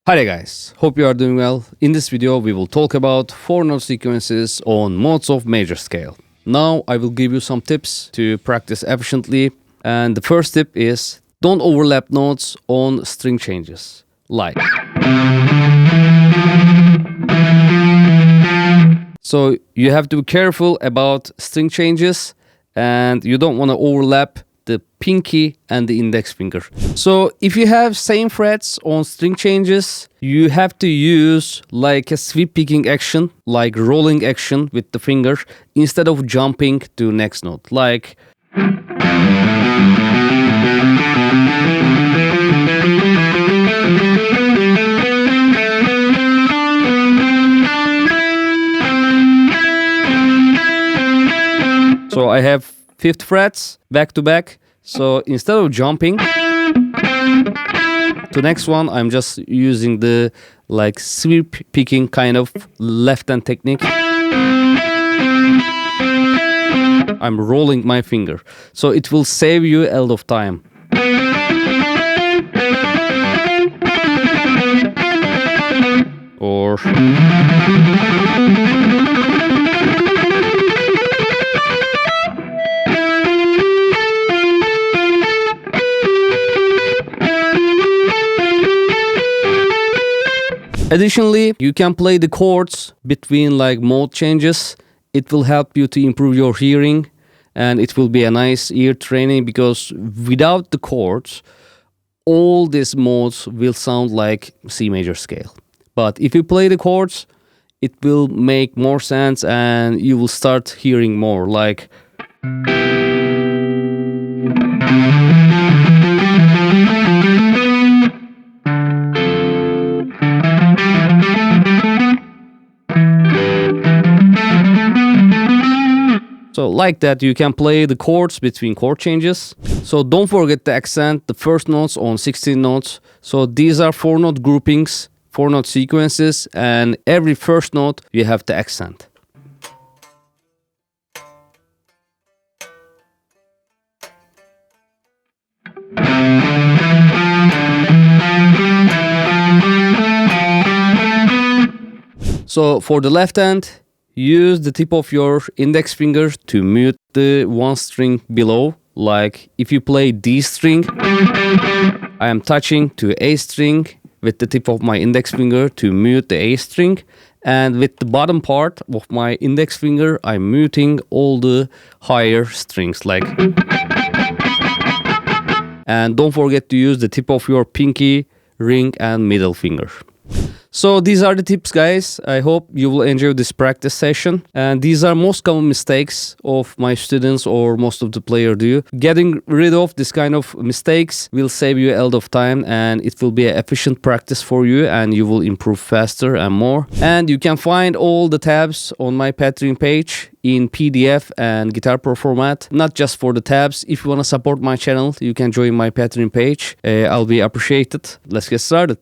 Hi there guys, hope you are doing well. In this video we will talk about 4-note sequences on modes of major scale. Now I will give you some tips to practice efficiently, and the first tip is don't overlap notes on string changes. Like. So you have to be careful about string changes and you don't want to overlap the pinky and the index finger. So if you have same frets on string changes, you have to use like a sweep picking action, like rolling action with the finger instead of jumping to next note. Like so I have fifth frets back to back. So instead of jumping to next one, I'm just using the like sweep picking kind of left hand technique. I'm rolling my finger. So it will save you a lot of time. Or additionally, you can play the chords between like mode changes. It will help you to improve your hearing and it will be a nice ear training because without the chords, all these modes will sound like C major scale. But if you play the chords, it will make more sense and you will start hearing more like. So like that you can play the chords between chord changes. So don't forget to accent the first notes on 16 notes. So these are 4-note groupings, 4-note sequences, and every first note you have to accent. So for the left hand, use the tip of your index finger to mute the one string below. Like if you play D string, I am touching to A string with the tip of my index finger to mute the A string. And with the bottom part of my index finger, I'm muting all the higher strings. Like. And don't forget to use the tip of your pinky, ring and middle finger. So these are the tips, guys. I hope you will enjoy this practice session. And these are most common mistakes of my students or most of the player do. Getting rid of this kind of mistakes will save you a lot of time and it will be an efficient practice for you and you will improve faster and more. And you can find all the tabs on my Patreon page in PDF and Guitar Pro format, not just for the tabs. If you want to support my channel, you can join my Patreon page. I'll be appreciated. Let's get started.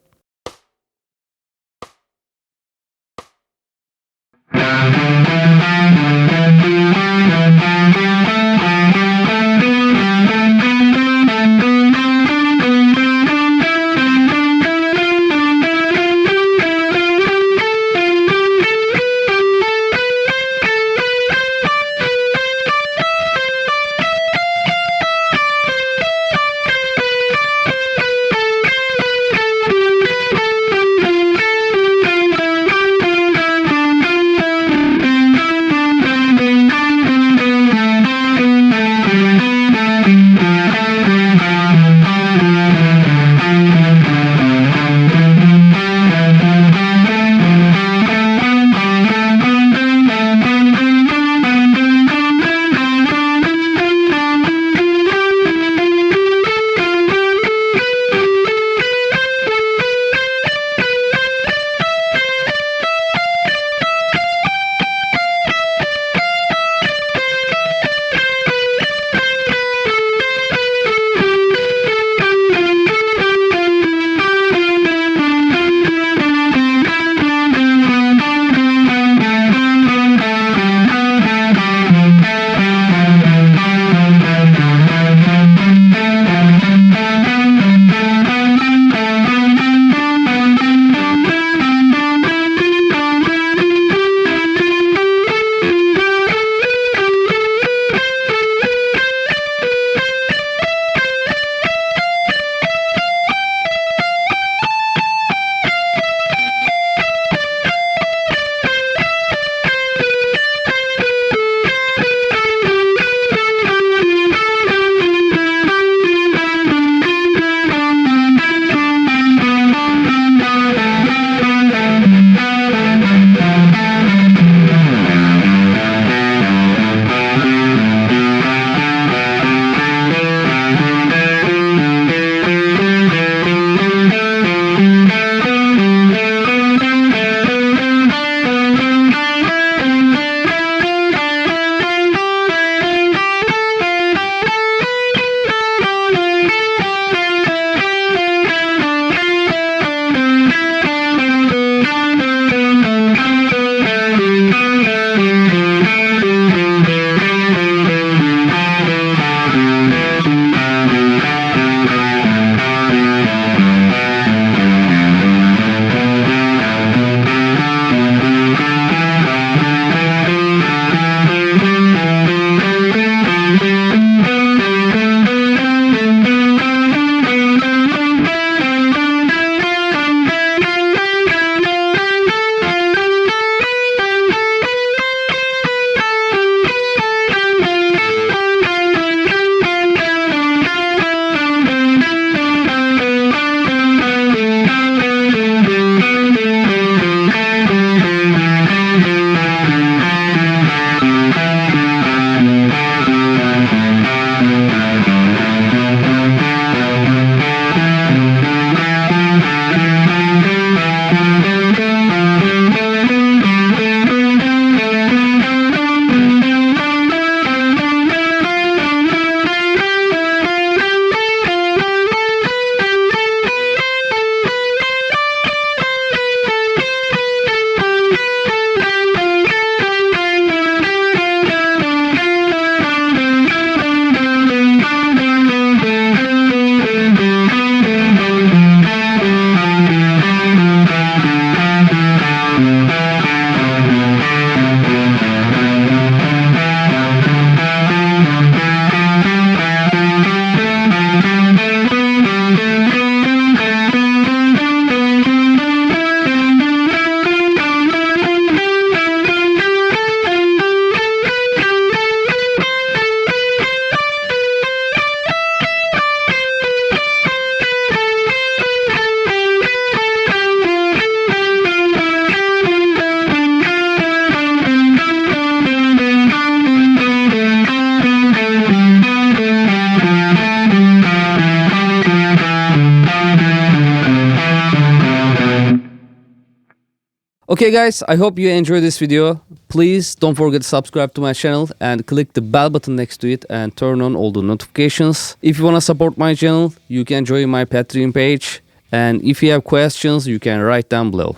Okay guys, I hope you enjoyed this video. Please don't forget to subscribe to my channel and click the bell button next to it and turn on all the notifications. If you want to support my channel, you can join my Patreon page. And if you have questions, you can write down below.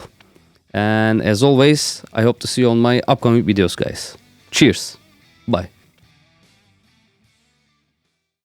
And as always, I hope to see you on my upcoming videos, guys. Cheers. Bye.